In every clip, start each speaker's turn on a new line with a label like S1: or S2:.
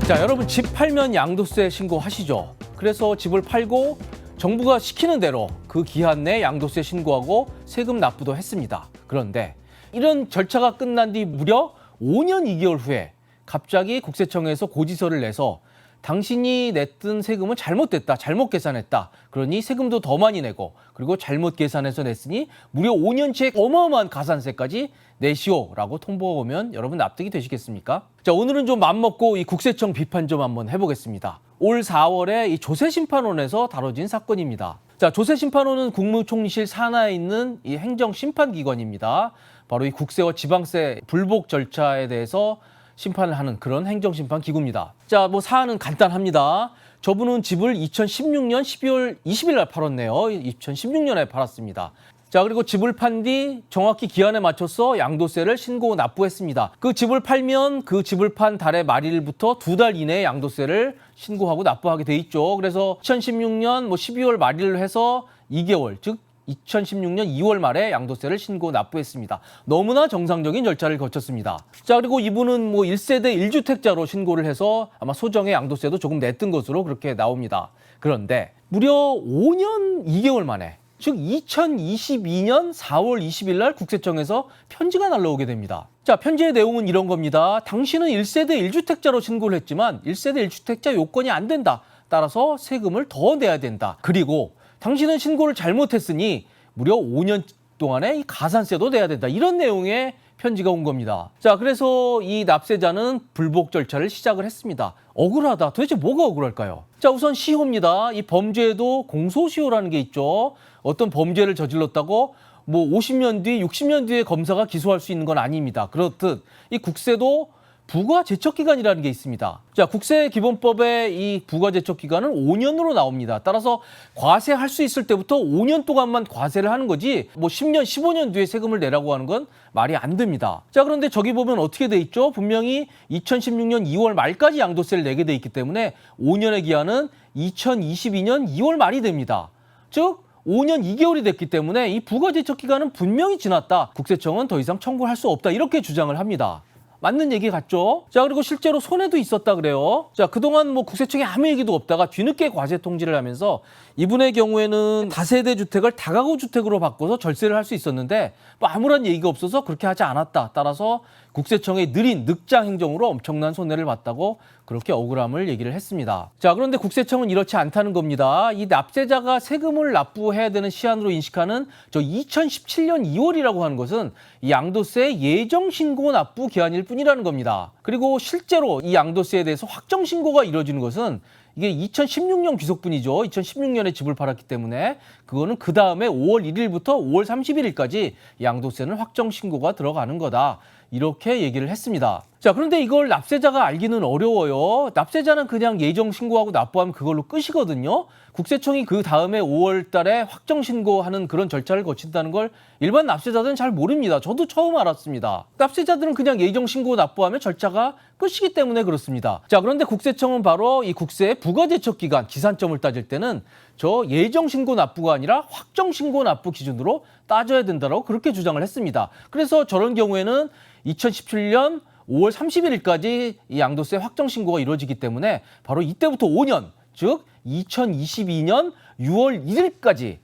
S1: 자, 여러분 집 팔면 양도세 신고하시죠. 그래서 집을 팔고 정부가 시키는 대로 그 기한 내에 양도세 신고하고 세금 납부도 했습니다. 그런데 이런 절차가 끝난 뒤 무려 5년 2개월 후에 갑자기 국세청에서 고지서를 내서 당신이 냈던 세금은 잘못됐다, 잘못 계산했다. 그러니 세금도 더 많이 내고 그리고 잘못 계산해서 냈으니 무려 5년치의 어마어마한 가산세까지 내시오라고 통보가 오면 여러분 납득이 되시겠습니까? 자, 오늘은 좀 맘먹고 이 국세청 비판 좀 한번 해보겠습니다. 올 4월에 이 조세심판원에서 다뤄진 사건입니다. 자, 조세심판원은 국무총리실 산하에 있는 이 행정심판기관입니다. 바로 이 국세와 지방세 불복 절차에 대해서 심판을 하는 그런 행정심판 기구입니다. 자, 뭐 사안은 간단합니다. 저분은 집을 2016년 12월 20일 날 팔았네요. 2016년에 팔았습니다. 자, 그리고 집을 판 뒤 정확히 기한에 맞춰서 양도세를 신고 납부했습니다. 그 집을 팔면 그 집을 판 달의 말일부터 2달 이내에 양도세를 신고하고 납부하게 돼 있죠. 그래서 2016년 12월 말일로 해서 2개월, 즉 2016년 2월 말에 양도세를 신고 납부했습니다. 너무나 정상적인 절차를 거쳤습니다. 자, 그리고 이분은 1세대 1주택자로 신고를 해서 아마 소정의 양도세도 조금 냈던 것으로 그렇게 나옵니다. 그런데 무려 5년 2개월 만에, 즉 2022년 4월 20일 날 국세청에서 편지가 날라오게 됩니다. 자, 편지의 내용은 이런 겁니다. 당신은 1세대 1주택자로 신고를 했지만 1세대 1주택자 요건이 안 된다. 따라서 세금을 더 내야 된다. 그리고 당신은 신고를 잘못했으니 무려 5년 동안의 이 가산세도 내야 된다. 이런 내용의 편지가 온 겁니다. 자, 그래서 이 납세자는 불복 절차를 시작을 했습니다. 억울하다. 도대체 뭐가 억울할까요? 자, 우선 시효입니다. 이 범죄에도 공소시효라는 게 있죠. 어떤 범죄를 저질렀다고 50년 뒤, 60년 뒤에 검사가 기소할 수 있는 건 아닙니다. 그렇듯 이 국세도 부가제척기간이라는 게 있습니다. 자, 국세기본법의 이 부가제척기간은 5년으로 나옵니다. 따라서 과세할 수 있을 때부터 5년 동안만 과세를 하는 거지 10년, 15년 뒤에 세금을 내라고 하는 건 말이 안 됩니다. 자, 그런데 저기 보면 어떻게 돼 있죠? 분명히 2016년 2월 말까지 양도세를 내게 돼 있기 때문에 5년의 기한은 2022년 2월 말이 됩니다. 즉 5년 2개월이 됐기 때문에 이 부가제척 기간은 분명히 지났다. 국세청은 더 이상 청구할 수 없다. 이렇게 주장을 합니다. 맞는 얘기 같죠? 자, 그리고 실제로 손해도 있었다 그래요. 자, 그동안 국세청에 아무 얘기도 없다가 뒤늦게 과세 통지를 하면서 이분의 경우에는 다세대 주택을 다가구 주택으로 바꿔서 절세를 할 수 있었는데 아무런 얘기가 없어서 그렇게 하지 않았다. 따라서 국세청의 느린 늑장 행정으로 엄청난 손해를 봤다고 그렇게 억울함을 얘기를 했습니다. 자, 그런데 국세청은 이렇지 않다는 겁니다. 이 납세자가 세금을 납부해야 되는 시한으로 인식하는 저 2017년 2월이라고 하는 것은 이 양도세 예정 신고 납부 기한일 뿐이라는 겁니다. 그리고 실제로 이 양도세에 대해서 확정 신고가 이루어지는 것은 이게 2016년 귀속분이죠. 2016년에 집을 팔았기 때문에 그거는 그 다음에 5월 1일부터 5월 31일까지 양도세는 확정 신고가 들어가는 거다. 이렇게 얘기를 했습니다. 자, 그런데 이걸 납세자가 알기는 어려워요. 납세자는 그냥 예정 신고하고 납부하면 그걸로 끝이거든요. 국세청이 그 다음에 5월 달에 확정 신고하는 그런 절차를 거친다는 걸 일반 납세자들은 잘 모릅니다. 저도 처음 알았습니다. 납세자들은 그냥 예정 신고 납부하면 절차가 끝이기 때문에 그렇습니다. 자, 그런데 국세청은 바로 이 국세의 부가제척 기간, 기산점을 따질 때는 저 예정 신고 납부가 아니라 확정 신고 납부 기준으로 따져야 된다고 그렇게 주장을 했습니다. 그래서 저런 경우에는 2017년 5월 31일까지 이 양도세 확정 신고가 이루어지기 때문에 바로 이때부터 5년, 즉 2022년 6월 1일까지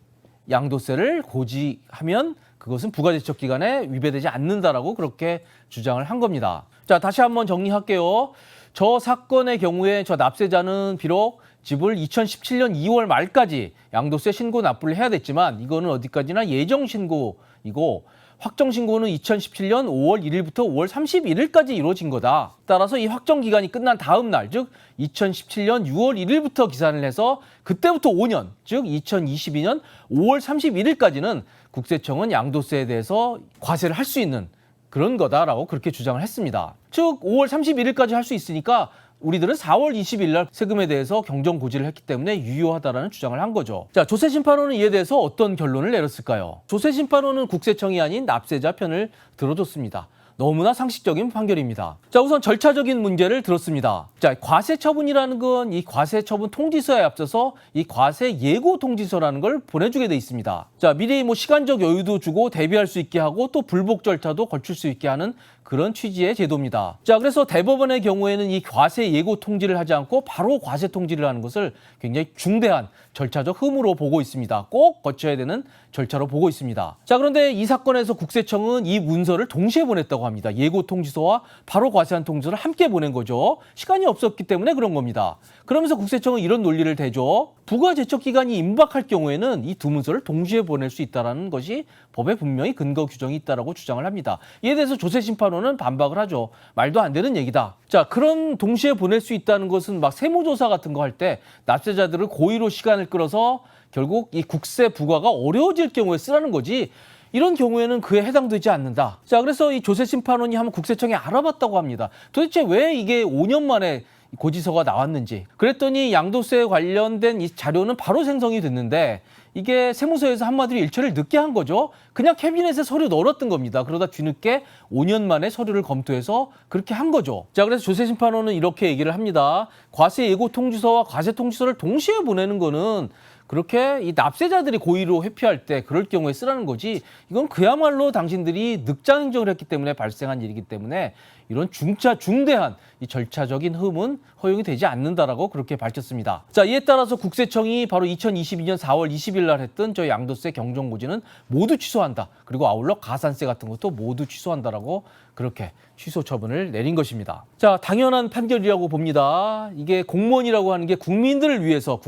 S1: 양도세를 고지하면 그것은 부가제척 기간에 위배되지 않는다라고 그렇게 주장을 한 겁니다. 자, 다시 한번 정리할게요. 저 사건의 경우에 저 납세자는 비록 집을 2017년 2월 말까지 양도세 신고 납부를 해야 됐지만 이거는 어디까지나 예정 신고이고 확정 신고는 2017년 5월 1일부터 5월 31일까지 이루어진 거다. 따라서 이 확정 기간이 끝난 다음 날, 즉 2017년 6월 1일부터 기산을 해서 그때부터 5년, 즉 2022년 5월 31일까지는 국세청은 양도세에 대해서 과세를 할 수 있는 그런 거다라고 그렇게 주장을 했습니다. 즉 5월 31일까지 할 수 있으니까 우리들은 4월 20일 날 세금에 대해서 경정 고지를 했기 때문에 유효하다라는 주장을 한 거죠. 자, 조세심판원은 이에 대해서 어떤 결론을 내렸을까요? 조세심판원은 국세청이 아닌 납세자 편을 들어줬습니다. 너무나 상식적인 판결입니다. 자, 우선 절차적인 문제를 들었습니다. 자, 과세 처분이라는 건 이 과세 처분 통지서에 앞서서 이 과세 예고 통지서라는 걸 보내주게 돼 있습니다. 자, 미리 뭐 시간적 여유도 주고 대비할 수 있게 하고 또 불복 절차도 거칠 수 있게 하는 그런 취지의 제도입니다. 자, 그래서 대법원의 경우에는 이 과세 예고 통지를 하지 않고 바로 과세 통지를 하는 것을 굉장히 중대한 절차적 흠으로 보고 있습니다. 꼭 거쳐야 되는 절차로 보고 있습니다. 자, 그런데 이 사건에서 국세청은 이 문서를 동시에 보냈다고 합니다. 예고 통지서와 바로 과세한 통지서를 함께 보낸 거죠. 시간이 없었기 때문에 그런 겁니다. 그러면서 국세청은 이런 논리를 대죠. 부가 제척 기간이 임박할 경우에는 이 두 문서를 동시에 보낼 수 있다는 것이 법에 분명히 근거 규정이 있다라고 주장을 합니다. 이에 대해서 조세심판원은 반박을 하죠. 말도 안 되는 얘기다. 자, 그런 동시에 보낼 수 있다는 것은 막 세무조사 같은 거 할 때 납세자들을 고의로 시간을 끌어서 결국 이 국세 부과가 어려워질 경우에 쓰라는 거지. 이런 경우에는 그에 해당되지 않는다. 자, 그래서 이 조세심판원이 한번 국세청에 알아봤다고 합니다. 도대체 왜 이게 5년 만에 고지서가 나왔는지. 그랬더니 양도세 관련된 이 자료는 바로 생성이 됐는데 이게 세무서에서 한마디로 일처리를 늦게 한 거죠. 그냥 캐비넷에 서류 넣었던 겁니다. 그러다 뒤늦게 5년 만에 서류를 검토해서 그렇게 한 거죠. 자, 그래서 조세심판원은 이렇게 얘기를 합니다. 과세 예고 통지서와 과세 통지서를 동시에 보내는 거는 그렇게 이 납세자들이 고의로 회피할 때 그럴 경우에 쓰라는 거지, 이건 그야말로 당신들이 늑장 행정을 했기 때문에 발생한 일이기 때문에 이런 중대한 이 절차적인 흠은 허용이 되지 않는다라고 그렇게 밝혔습니다. 자, 이에 따라서 국세청이 바로 2022년 4월 20일 날 했던 저 양도세 경정고지는 모두 취소한다. 그리고 아울러 가산세 같은 것도 모두 취소한다라고 그렇게 취소 처분을 내린 것입니다. 자, 당연한 판결이라고 봅니다. 이게 공무원이라고 하는 게 국민을 위해서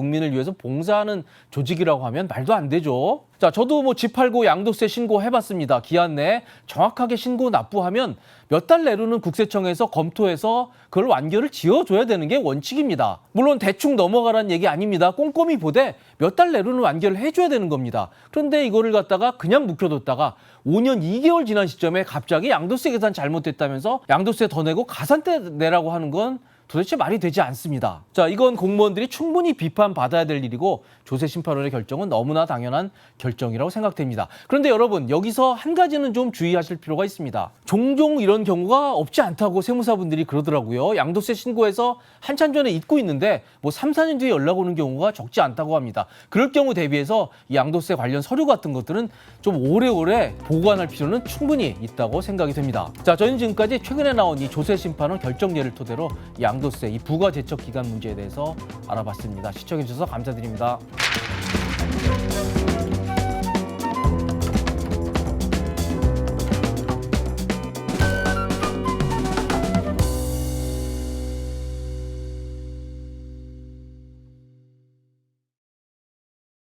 S1: 봉사하는 조직이라고 하면 말도 안 되죠. 자, 저도 뭐 집 팔고 양도세 신고해봤습니다. 기한 내에 정확하게 신고 납부하면 몇 달 내로는 국세청에서 검토해서 그걸 완결을 지어줘야 되는 게 원칙입니다. 물론 대충 넘어가라는 얘기 아닙니다. 꼼꼼히 보되 몇 달 내로는 완결을 해줘야 되는 겁니다. 그런데 이거를 갖다가 그냥 묵혀뒀다가 5년 2개월 지난 시점에 갑자기 양도세 계산 잘못됐다면서 양도세 더 내고 가산세 내라고 하는 건 도대체 말이 되지 않습니다. 자, 이건 공무원들이 충분히 비판받아야 될 일이고 조세심판원의 결정은 너무나 당연한 결정이라고 생각됩니다. 그런데 여러분, 여기서 한 가지는 좀 주의하실 필요가 있습니다. 종종 이런 경우가 없지 않다고 세무사분들이 그러더라고요. 양도세 신고해서 한참 전에 잊고 있는데 뭐 3, 4년 뒤에 연락 오는 경우가 적지 않다고 합니다. 그럴 경우 대비해서 이 양도세 관련 서류 같은 것들은 좀 오래오래 보관할 필요는 충분히 있다고 생각이 됩니다. 자, 저희는 지금까지 최근에 나온 이 조세심판원 결정 예를 토대로 양도세 이 부가 제척 기간 문제에 대해서 알아봤습니다. 시청해 주셔서 감사드립니다.